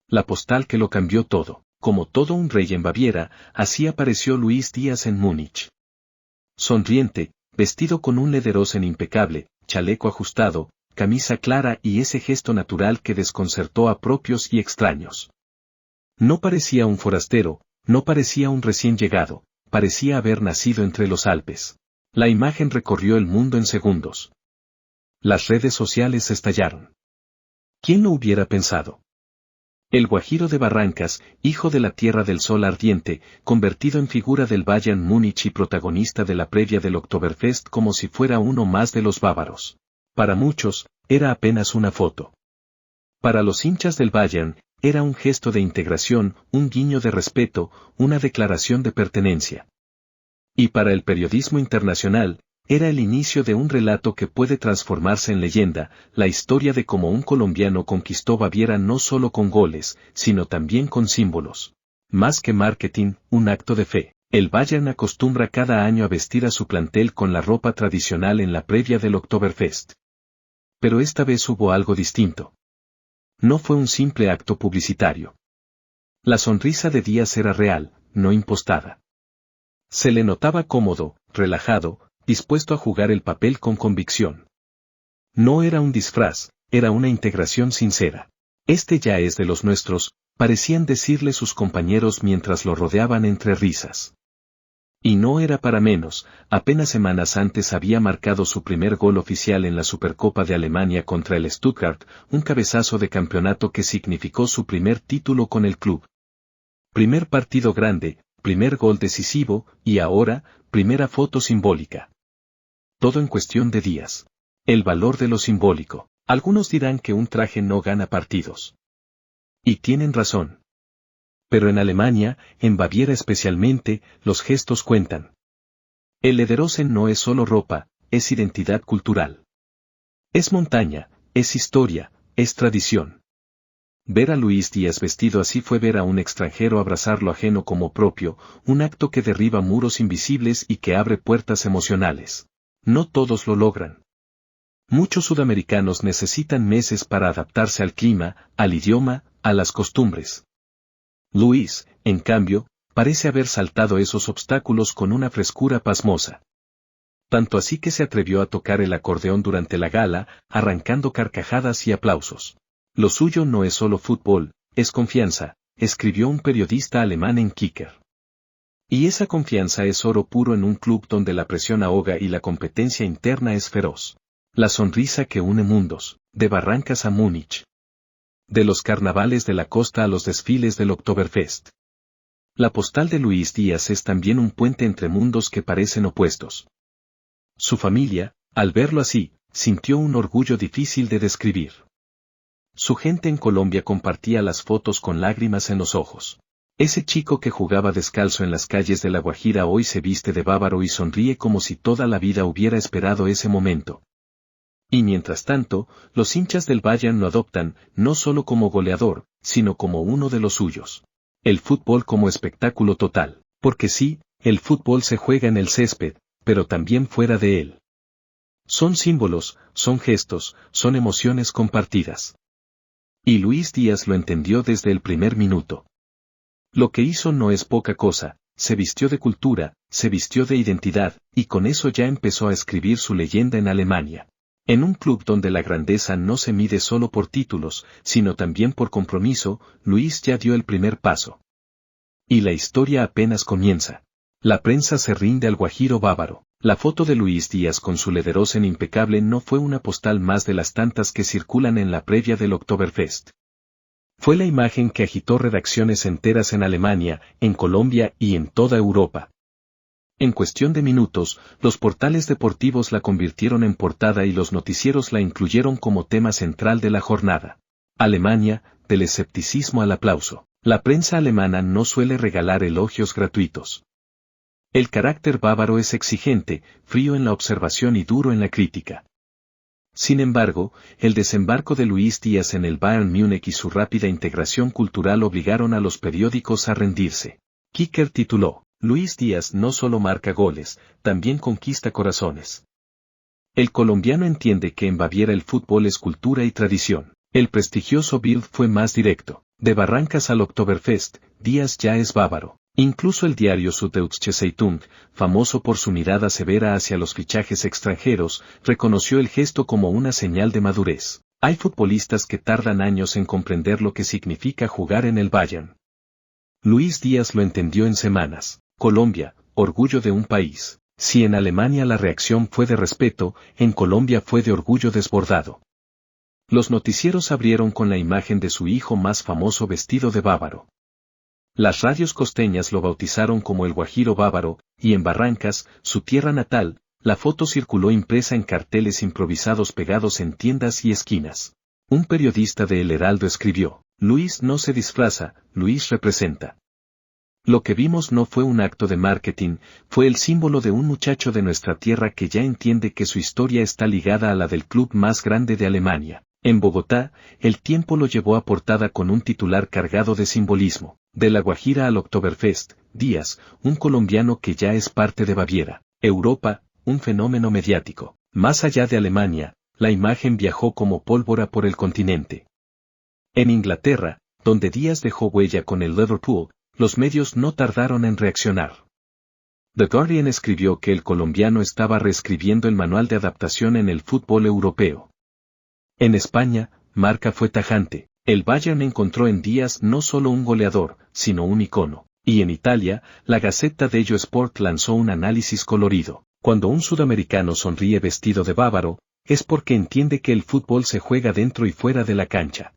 La postal que lo cambió todo. Como todo un rey en Baviera, así apareció Luis Díaz en Múnich. Sonriente, vestido con un lederhosen impecable, chaleco ajustado, camisa clara y ese gesto natural que desconcertó a propios y extraños. No parecía un forastero, no parecía un recién llegado, parecía haber nacido entre los Alpes. La imagen recorrió el mundo en segundos. Las redes sociales estallaron. ¿Quién lo hubiera pensado? El guajiro de Barrancas, hijo de la Tierra del Sol Ardiente, convertido en figura del Bayern Múnich y protagonista de la previa del Oktoberfest como si fuera uno más de los bávaros. Para muchos, era apenas una foto. Para los hinchas del Bayern, era un gesto de integración, un guiño de respeto, una declaración de pertenencia. Y para el periodismo internacional, era el inicio de un relato que puede transformarse en leyenda, la historia de cómo un colombiano conquistó Baviera no solo con goles, sino también con símbolos. Más que marketing, un acto de fe. El Bayern acostumbra cada año a vestir a su plantel con la ropa tradicional en la previa del Oktoberfest. Pero esta vez hubo algo distinto. No fue un simple acto publicitario. La sonrisa de Díaz era real, no impostada. Se le notaba cómodo, relajado, dispuesto a jugar el papel con convicción. No era un disfraz, era una integración sincera. Este ya es de los nuestros, parecían decirle sus compañeros mientras lo rodeaban entre risas. Y no era para menos, apenas semanas antes había marcado su primer gol oficial en la Supercopa de Alemania contra el Stuttgart, un cabezazo de campeonato que significó su primer título con el club. Primer partido grande, primer gol decisivo, y ahora, primera foto simbólica. Todo en cuestión de días. El valor de lo simbólico. Algunos dirán que un traje no gana partidos. Y tienen razón. Pero en Alemania, en Baviera especialmente, los gestos cuentan. El lederhosen no es solo ropa, es identidad cultural. Es montaña, es historia, es tradición. Ver a Luis Díaz vestido así fue ver a un extranjero abrazar lo ajeno como propio, un acto que derriba muros invisibles y que abre puertas emocionales. No todos lo logran. Muchos sudamericanos necesitan meses para adaptarse al clima, al idioma, a las costumbres. Luis, en cambio, parece haber saltado esos obstáculos con una frescura pasmosa. Tanto así que se atrevió a tocar el acordeón durante la gala, arrancando carcajadas y aplausos. Lo suyo no es solo fútbol, es confianza, escribió un periodista alemán en Kicker. Y esa confianza es oro puro en un club donde la presión ahoga y la competencia interna es feroz. La sonrisa que une mundos, de Barrancas a Múnich. De los carnavales de la costa a los desfiles del Oktoberfest. La postal de Luis Díaz es también un puente entre mundos que parecen opuestos. Su familia, al verlo así, sintió un orgullo difícil de describir. Su gente en Colombia compartía las fotos con lágrimas en los ojos. Ese chico que jugaba descalzo en las calles de La Guajira hoy se viste de bávaro y sonríe como si toda la vida hubiera esperado ese momento. Y mientras tanto, los hinchas del Bayern lo adoptan, no solo como goleador, sino como uno de los suyos. El fútbol como espectáculo total. Porque sí, el fútbol se juega en el césped, pero también fuera de él. Son símbolos, son gestos, son emociones compartidas. Y Luis Díaz lo entendió desde el primer minuto. Lo que hizo no es poca cosa, se vistió de cultura, se vistió de identidad, y con eso ya empezó a escribir su leyenda en Alemania. En un club donde la grandeza no se mide solo por títulos, sino también por compromiso, Luis ya dio el primer paso. Y la historia apenas comienza. La prensa se rinde al guajiro bávaro. La foto de Luis Díaz con su lederhosen impecable no fue una postal más de las tantas que circulan en la previa del Oktoberfest. Fue la imagen que agitó redacciones enteras en Alemania, en Colombia y en toda Europa. En cuestión de minutos, los portales deportivos la convirtieron en portada y los noticieros la incluyeron como tema central de la jornada. Alemania, del escepticismo al aplauso. La prensa alemana no suele regalar elogios gratuitos. El carácter bávaro es exigente, frío en la observación y duro en la crítica. Sin embargo, el desembarco de Luis Díaz en el Bayern Múnich y su rápida integración cultural obligaron a los periódicos a rendirse. Kicker tituló, Luis Díaz no solo marca goles, también conquista corazones. El colombiano entiende que en Baviera el fútbol es cultura y tradición. El prestigioso Bild fue más directo. De Barrancas al Oktoberfest, Díaz ya es bávaro. Incluso el diario Süddeutsche Zeitung, famoso por su mirada severa hacia los fichajes extranjeros, reconoció el gesto como una señal de madurez. Hay futbolistas que tardan años en comprender lo que significa jugar en el Bayern. Luis Díaz lo entendió en semanas. Colombia, orgullo de un país. Si en Alemania la reacción fue de respeto, en Colombia fue de orgullo desbordado. Los noticieros abrieron con la imagen de su hijo más famoso vestido de bávaro. Las radios costeñas lo bautizaron como el Guajiro bávaro, y en Barrancas, su tierra natal, la foto circuló impresa en carteles improvisados pegados en tiendas y esquinas. Un periodista de El Heraldo escribió: Luis no se disfraza, Luis representa. Lo que vimos no fue un acto de marketing, fue el símbolo de un muchacho de nuestra tierra que ya entiende que su historia está ligada a la del club más grande de Alemania. En Bogotá, El Tiempo lo llevó a portada con un titular cargado de simbolismo: de la Guajira al Oktoberfest, Díaz, un colombiano que ya es parte de Baviera. Europa, un fenómeno mediático. Más allá de Alemania, la imagen viajó como pólvora por el continente. En Inglaterra, donde Díaz dejó huella con el Liverpool, los medios no tardaron en reaccionar. The Guardian escribió que el colombiano estaba reescribiendo el manual de adaptación en el fútbol europeo. En España, Marca fue tajante: el Bayern encontró en Díaz no solo un goleador, sino un icono. Y en Italia, la Gazzetta dello Sport lanzó un análisis colorido: cuando un sudamericano sonríe vestido de bávaro, es porque entiende que el fútbol se juega dentro y fuera de la cancha.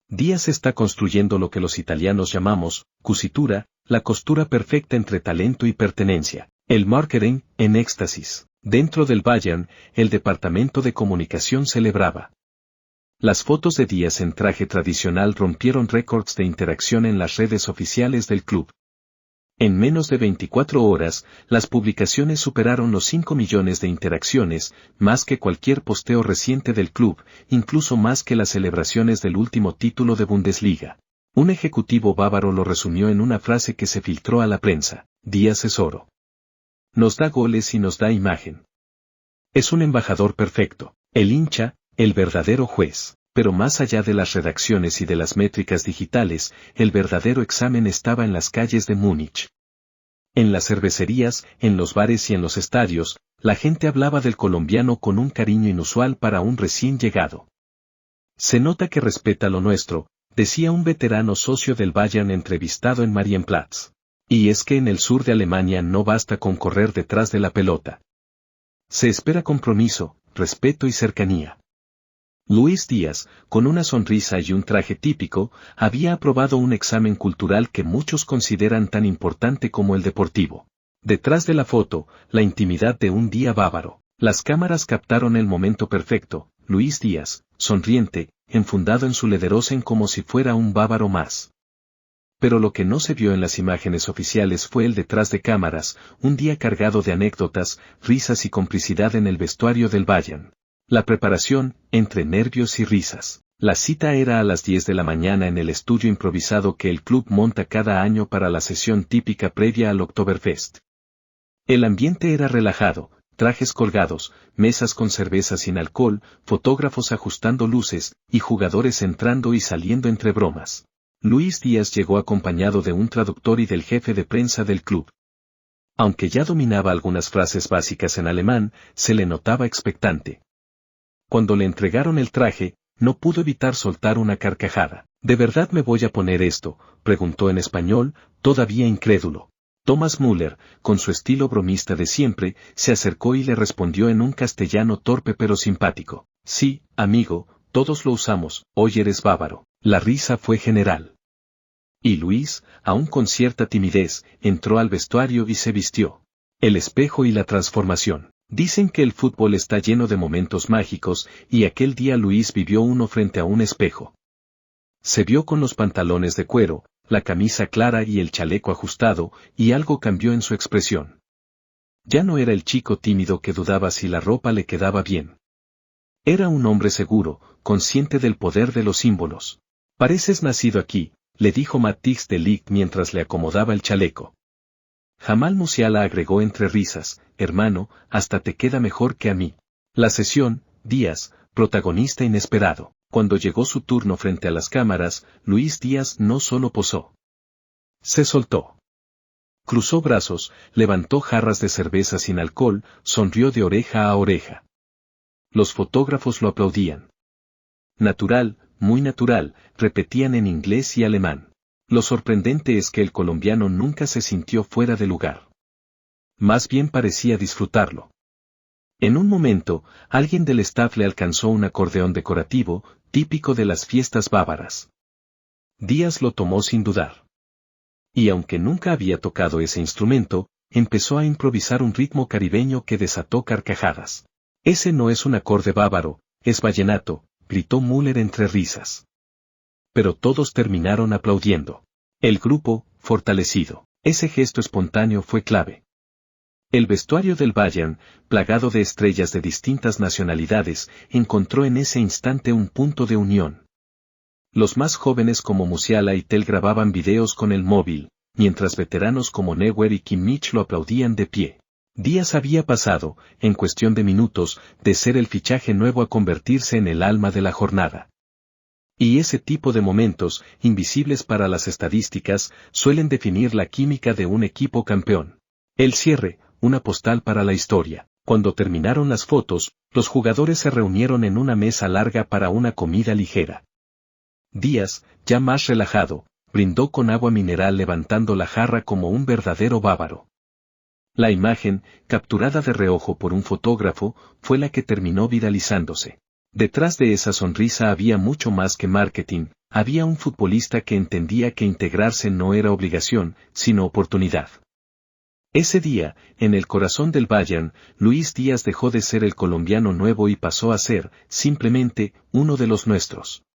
Díaz está construyendo lo que los italianos llamamos cucitura, la costura perfecta entre talento y pertenencia. El marketing, en éxtasis. Dentro del Bayern, el departamento de comunicación celebraba. Las fotos de Díaz en traje tradicional rompieron récords de interacción en las redes oficiales del club. En menos de 24 horas, las publicaciones superaron los 5 millones de interacciones, más que cualquier posteo reciente del club, incluso más que las celebraciones del último título de Bundesliga. Un ejecutivo bávaro lo resumió en una frase que se filtró a la prensa: Díaz es oro. Nos da goles y nos da imagen. Es un embajador perfecto, el hincha, el verdadero juez. Pero más allá de las redacciones y de las métricas digitales, el verdadero examen estaba en las calles de Múnich. En las cervecerías, en los bares y en los estadios, la gente hablaba del colombiano con un cariño inusual para un recién llegado. Se nota que respeta lo nuestro, decía un veterano socio del Bayern entrevistado en Marienplatz. Y es que en el sur de Alemania no basta con correr detrás de la pelota. Se espera compromiso, respeto y cercanía. Luis Díaz, con una sonrisa y un traje típico, había aprobado un examen cultural que muchos consideran tan importante como el deportivo. Detrás de la foto, la intimidad de un día bávaro. Las cámaras captaron el momento perfecto: Luis Díaz, sonriente, enfundado en su lederhosen como si fuera un bávaro más. Pero lo que no se vio en las imágenes oficiales fue el detrás de cámaras, un día cargado de anécdotas, risas y complicidad en el vestuario del Bayern. La preparación, entre nervios y risas. La cita era a las 10 de la mañana en el estudio improvisado que el club monta cada año para la sesión típica previa al Oktoberfest. El ambiente era relajado: trajes colgados, mesas con cerveza sin alcohol, fotógrafos ajustando luces, y jugadores entrando y saliendo entre bromas. Luis Díaz llegó acompañado de un traductor y del jefe de prensa del club. Aunque ya dominaba algunas frases básicas en alemán, se le notaba expectante. Cuando le entregaron el traje, no pudo evitar soltar una carcajada. ¿De verdad me voy a poner esto?, preguntó en español, todavía incrédulo. Thomas Müller, con su estilo bromista de siempre, se acercó y le respondió en un castellano torpe pero simpático: sí, amigo, todos lo usamos, hoy eres bávaro. La risa fue general. Y Luis, aún con cierta timidez, entró al vestuario y se vistió. El espejo y la transformación. Dicen que el fútbol está lleno de momentos mágicos, y aquel día Luis vivió uno frente a un espejo. Se vio con los pantalones de cuero, la camisa clara y el chaleco ajustado, y algo cambió en su expresión. Ya no era el chico tímido que dudaba si la ropa le quedaba bien. Era un hombre seguro, consciente del poder de los símbolos. Pareces nacido aquí, le dijo Matthijs de Ligt mientras le acomodaba el chaleco. Jamal Musiala agregó entre risas: hermano, hasta te queda mejor que a mí. La sesión, Díaz, protagonista inesperado. Cuando llegó su turno frente a las cámaras, Luis Díaz no solo posó. Se soltó. Cruzó brazos, levantó jarras de cerveza sin alcohol, sonrió de oreja a oreja. Los fotógrafos lo aplaudían. Natural, muy natural, repetían en inglés y alemán. Lo sorprendente es que el colombiano nunca se sintió fuera de lugar. Más bien parecía disfrutarlo. En un momento, alguien del staff le alcanzó un acordeón decorativo, típico de las fiestas bávaras. Díaz lo tomó sin dudar. Y aunque nunca había tocado ese instrumento, empezó a improvisar un ritmo caribeño que desató carcajadas. Ese no es un acorde bávaro, es vallenato, gritó Müller entre risas. Pero todos terminaron aplaudiendo. El grupo, fortalecido. Ese gesto espontáneo fue clave. El vestuario del Bayern, plagado de estrellas de distintas nacionalidades, encontró en ese instante un punto de unión. Los más jóvenes como Musiala y Tell grababan videos con el móvil, mientras veteranos como Neuer y Kimmich lo aplaudían de pie. Díaz había pasado, en cuestión de minutos, de ser el fichaje nuevo a convertirse en el alma de la jornada. Y ese tipo de momentos, invisibles para las estadísticas, suelen definir la química de un equipo campeón. El cierre, una postal para la historia. Cuando terminaron las fotos, los jugadores se reunieron en una mesa larga para una comida ligera. Díaz, ya más relajado, brindó con agua mineral levantando la jarra como un verdadero bávaro. La imagen, capturada de reojo por un fotógrafo, fue la que terminó viralizándose. Detrás de esa sonrisa había mucho más que marketing, había un futbolista que entendía que integrarse no era obligación, sino oportunidad. Ese día, en el corazón del Bayern, Luis Díaz dejó de ser el colombiano nuevo y pasó a ser, simplemente, uno de los nuestros.